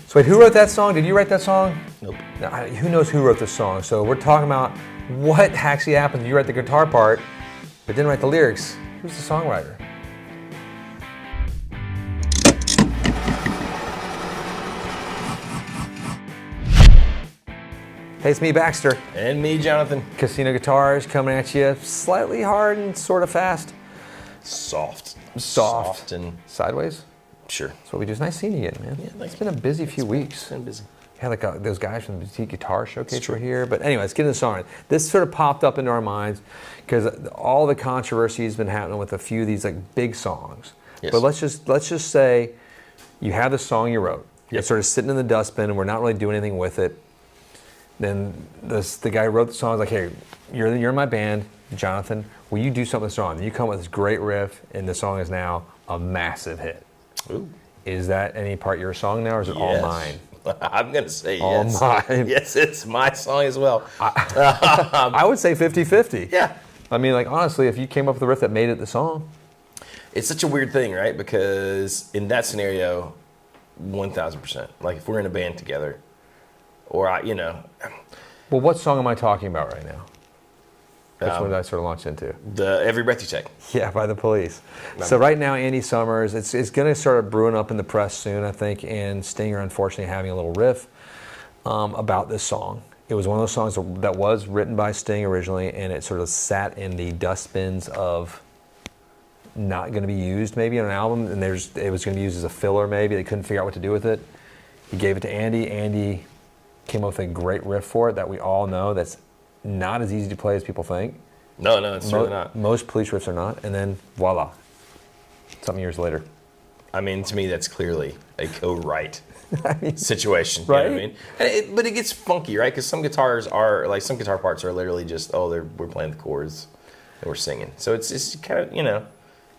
So wait, who wrote that song? Did you write that song? Nope. No, who knows who wrote the song? So we're talking about what actually happened. You write the guitar part, but didn't write the lyrics. Who's the songwriter? Hey, it's me, Baxter. And me, Jonathan. Casino Guitars coming at you slightly hard and sort of fast. Soft. Soft. And Sideways? sure. That's what we do. It's nice seeing you again, man. Yeah, It's been a busy few weeks. It's been busy. Yeah, like those guys from the Boutique Guitar Showcase were here. But anyway, let's get into the song. This sort of popped up into our minds because all the controversy has been happening with a few of these like big songs. Yes. But let's just say you have the song you wrote. Yep. It's sort of sitting in the dustbin and we're not really doing anything with it. Then the guy who wrote the song is like, hey, you're in my band, Jonathan. Will you do something with the song? And you come up with this great riff, and the song is now a massive hit. Ooh. Is that any part of your song now, or is it all mine? I'm going to say all yes. Mine. Yes, it's my song as well. I would say 50-50. Yeah. I mean, like, honestly, if you came up with a riff that made it the song. It's such a weird thing, right? Because in that scenario, 1,000%. Like, if we're in a band together, or Well, what song am I talking about right now? Which one did I sort of launch into? the Every Breath You Take. Yeah, by the Police. So right now, Andy Summers, it's going to start brewing up in the press soon, I think, and Stinger, unfortunately, having a little riff about this song. It was one of those songs that was written by Sting originally, and it sort of sat in the dustbins of not going to be used maybe on an album, and it was going to be used as a filler maybe. They couldn't figure out what to do with it. He gave it to Andy. Andy came up with a great riff for it that we all know that's not as easy to play as people think. No, it's really not. Most Police riffs are not, and then voila, some years later. I mean, to me, that's clearly a co-write situation. Right? You know what I mean? And but it gets funky, right? Because some guitar parts are literally just, we're playing the chords and we're singing. So it's kind of,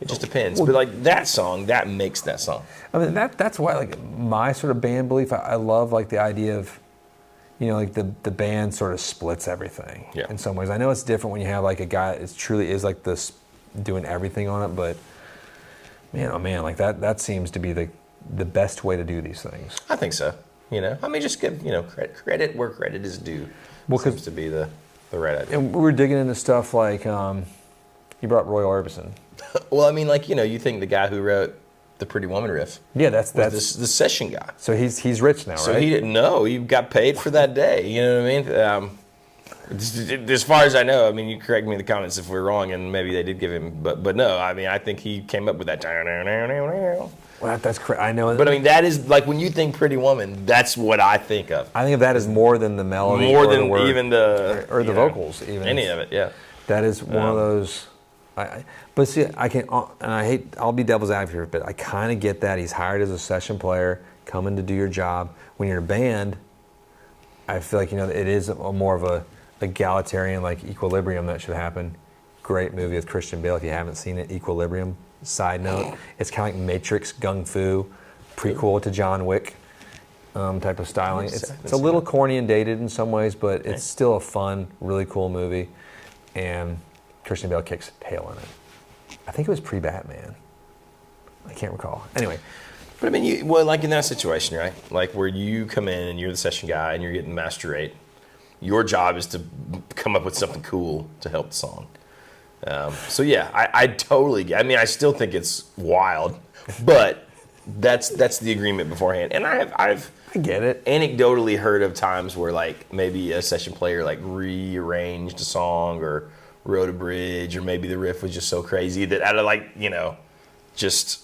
it just depends. But like that song, that makes that song. I mean, that's why, like, my sort of band belief, I love, like, the idea of, like the band sort of splits everything in some ways. I know it's different when you have, like, a guy that truly is like this doing everything on it, but man, oh man, like that seems to be the best way to do these things. I think so. I mean, just give, credit where credit is due. Well, seems to be the right idea. And we were digging into stuff like, you brought Roy Orbison. Well, I mean, like, you think the guy who wrote the Pretty Woman riff. Yeah, that's the session guy. So he's rich now, right? So he didn't know. He got paid for that day. You know what I mean? As far as I know, I mean, you correct me in the comments if we're wrong, and maybe they did give him, but no, I mean, I think he came up with that. Well, that's crazy. I know. But I mean, that is like when you think Pretty Woman, that's what I think of. I think of that as more than the melody, more or than the word, even the vocals, even any of it. Yeah, that is one of those. But see, I'll be devil's advocate, but I kind of get that he's hired as a session player, coming to do your job. When you're in a band, I feel like it is more of a egalitarian, like, equilibrium that should happen. Great movie with Christian Bale if you haven't seen it. Equilibrium. Side note, it's kind of like Matrix, Gung Fu, prequel to John Wick type of styling. It's a little corny and dated in some ways, but it's still a fun, really cool movie, and Christian Bale kicks tail in it. I think it was pre-Batman. I can't recall. Anyway. but I mean, like in that situation, right? Like where you come in and you're the session guy and you're getting master rate. Your job is to come up with something cool to help the song. So yeah, I totally. I mean, I still think it's wild, but that's the agreement beforehand. And I get it. Anecdotally heard of times where like maybe a session player like rearranged a song or wrote a bridge, or maybe the riff was just so crazy that out of like just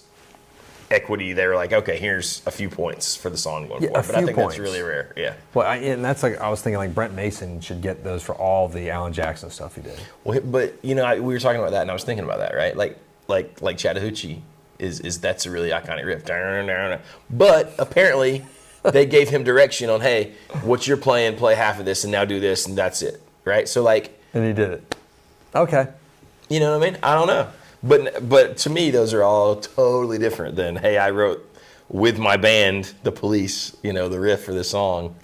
equity, they were like, okay, here's a few points for the song going forward. But I think that's really rare. Yeah. Well, and that's like, I was thinking like Brent Mason should get those for all the Alan Jackson stuff he did. Well, but we were talking about that, and I was thinking about that, right? Like Chattahoochee is that's a really iconic riff. But apparently, they gave him direction on, hey, what you're playing, play half of this, and now do this, and that's it, right? So like, and he did it. Okay. You know what I mean? I don't know. But to me, those are all totally different than, hey, I wrote with my band, The Police, the riff for this song.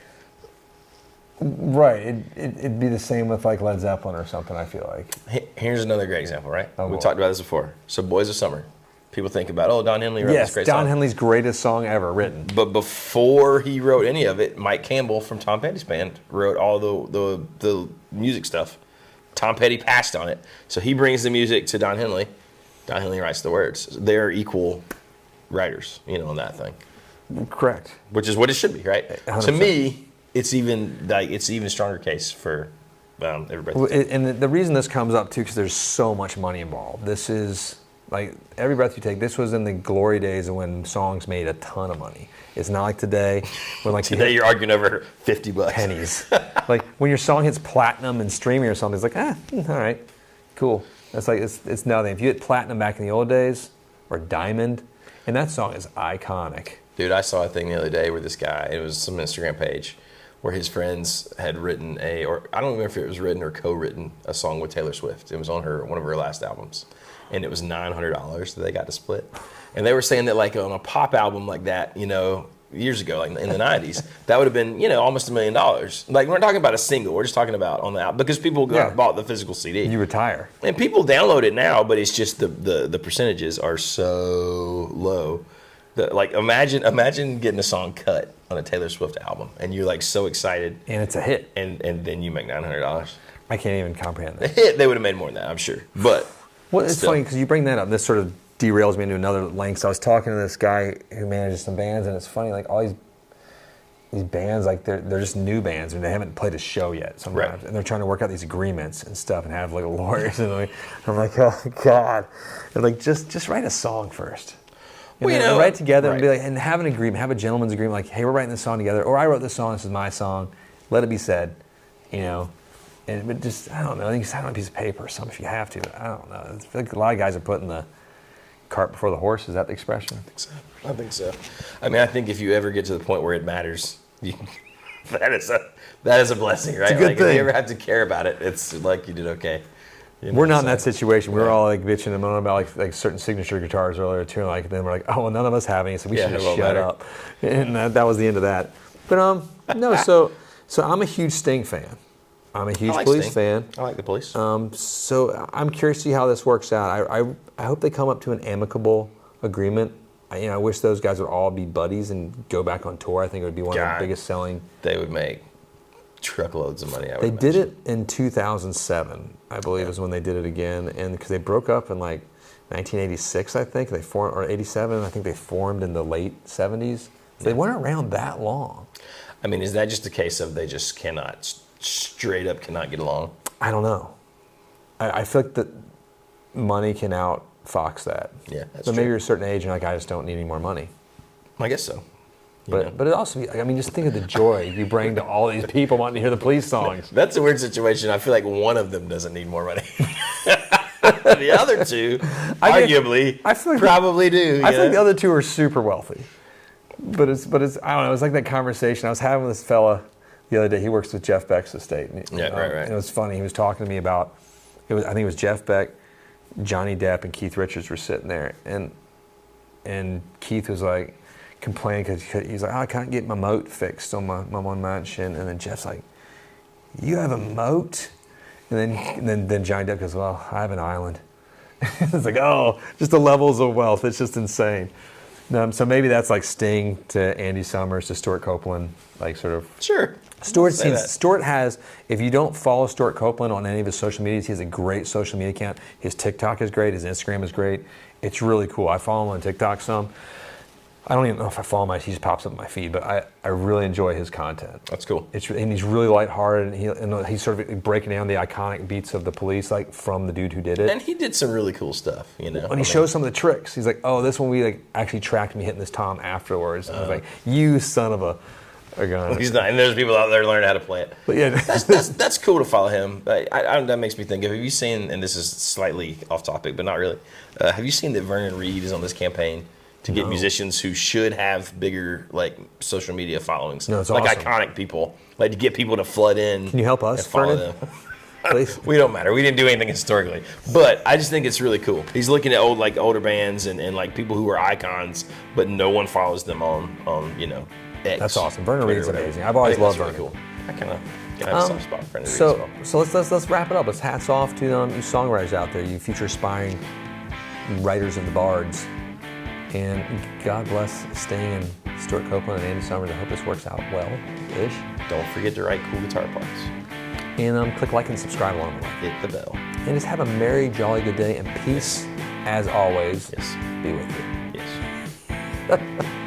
Right. It'd be the same with like Led Zeppelin or something, I feel like. Here's another great example, right? Oh, we talked about this before. So Boys of Summer. People think about, oh, Don Henley wrote this Yes, great Don song. Henley's greatest song ever written. But before he wrote any of it, Mike Campbell from Tom Petty's band wrote all the music stuff. Tom Petty passed on it. So he brings the music to Don Henley. Don Henley writes the words. They're equal writers, on that thing. Correct. Which is what it should be, right? 100%. To me, it's even stronger case for everybody. Well, and the reason this comes up too, because there's so much money involved. This is like Every Breath You Take. This was in the glory days of when songs made a ton of money. It's not like today, when like Today you're arguing over $50. pennies. Like when your song hits platinum and streaming or something, it's like, all right, cool. That's like it's nothing. If you hit platinum back in the old days, or diamond, and that song is iconic. Dude, I saw a thing the other day where this guy, it was some Instagram page, where his friends had written or I don't remember if it was written or co-written a song with Taylor Swift. It was on one of her last albums. And it was $900 that they got to split. And they were saying that like on a pop album like that, years ago, like in the 90s, that would have been, almost $1 million. Like we're not talking about a single, we're just talking about on the album, because people bought the physical CD. You retire. And people download it now, but it's just the percentages are so low. Like imagine getting a song cut on a Taylor Swift album, and you're like so excited, And it's a hit. and then you make $900. I can't even comprehend The that. hit, they would have made more than that, I'm sure. But Well, it's still. funny because you bring that up. This sort of derails me into another length. So I was talking to this guy who manages some bands, and it's funny, like all these bands, like they're just new bands, and they haven't played a show yet sometimes, Right. and they're trying to work out these agreements and stuff, and have like lawyers, and I'm like, oh God, and like just write a song first. And Well, then write together and be right. like, and have an agreement, have a gentleman's agreement, like, hey, we're writing this song together, or I wrote this song, this is my song, let it be said, but just, I don't know, I think you sign on a piece of paper or something if you have to. I don't know. I feel like a lot of guys are putting the cart before the horse. Is that the expression? I think so. I mean, I think if you ever get to the point where it matters, that is a blessing, right? It's a good If thing. you ever have to care about it, it's like you did okay. We're not in that situation. We were all like bitching and moaning about like certain signature guitars earlier too. Like then we're like, oh, well, none of us have any, so we Yeah, should it just won't shut matter. up. And that was the end of that. But no. So I'm a huge Sting fan. I'm a huge I like Police Sting. fan. I like the Police. So I'm curious to see how this works out. I hope they come up to an amicable agreement. I wish those guys would all be buddies and go back on tour. I think it would be one of God. the biggest selling. They would make truckloads of money. I would They did imagine. it in 2007, I believe, is when they did it again, and because they broke up in like 1986, I think they formed, or 87. I think they formed in the late 70s. So they weren't around that long. I mean, is that just a case of they just straight up cannot get along? I don't know. I feel like that money can outfox that. Yeah, that's So maybe true. you're a certain age and you're like, I just don't need any more money. I guess so. You know? But it also, I mean, just think of the joy you bring to all these people wanting to hear the Police songs. That's a weird situation. I feel like one of them doesn't need more money. The other two, arguably, I feel like probably do. I think the other two are super wealthy. But it's I don't know, it's like that conversation I was having with this fella the other day. He works with Jeff Beck's estate. And, Yeah, right. And it was funny. He was talking to me about, I think it was Jeff Beck, Johnny Depp, and Keith Richards were sitting there. And Keith was like complaining because he's like, oh, I can't get my moat fixed on my one mansion. And then Jeff's like, you have a moat? And then Johnny Depp goes, well, I have an island. It's like, oh, just the levels of wealth. It's just insane. So maybe that's like Sting to Andy Summers to Stuart Copeland, like sort of. Sure. Stuart has, if you don't follow Stuart Copeland on any of his social medias, he has a great social media account. His TikTok is great. His Instagram is great. It's really cool. I follow him on TikTok some. I don't even know if I follow him. He just pops up in my feed, but I really enjoy his content. That's cool. And he's really lighthearted, and he's sort of breaking down the iconic beats of the Police, like from the dude who did it. And he did some really cool stuff, you know. And he shows some of the tricks. He's like, oh, this one we like actually tracked me hitting this tom afterwards. And I was like, you son of a gun. He's not, and there's people out there learning how to play it. But yeah, That's cool to follow him. That makes me think of, have you seen, and this is slightly off topic, but not really, have you seen that Vernon Reid is on this campaign to get musicians who should have bigger like social media followings, No, it's like awesome. iconic people, like to get people to flood in. Can you help us, and follow Vernon? them? please. We don't matter. We didn't do anything historically, but I just think it's really cool. He's looking at older bands and like people who are icons, but no one follows them on X. That's awesome. Vernon Twitter, Reid's whatever. amazing. I've always I think loved that's Vernon. Really cool. I kind of have a soft spot for Vernon Reid as So well. let's wrap it up. Let's hats off to you songwriters out there, you future aspiring writers and the bards. And God bless Sting and Stuart Copeland and Andy Summers. I hope this works out well-ish. Don't forget to write cool guitar parts. And click like and subscribe along the way. Hit the bell. And just have a merry, jolly good day, and peace, as always, Yes. be with you. Yes.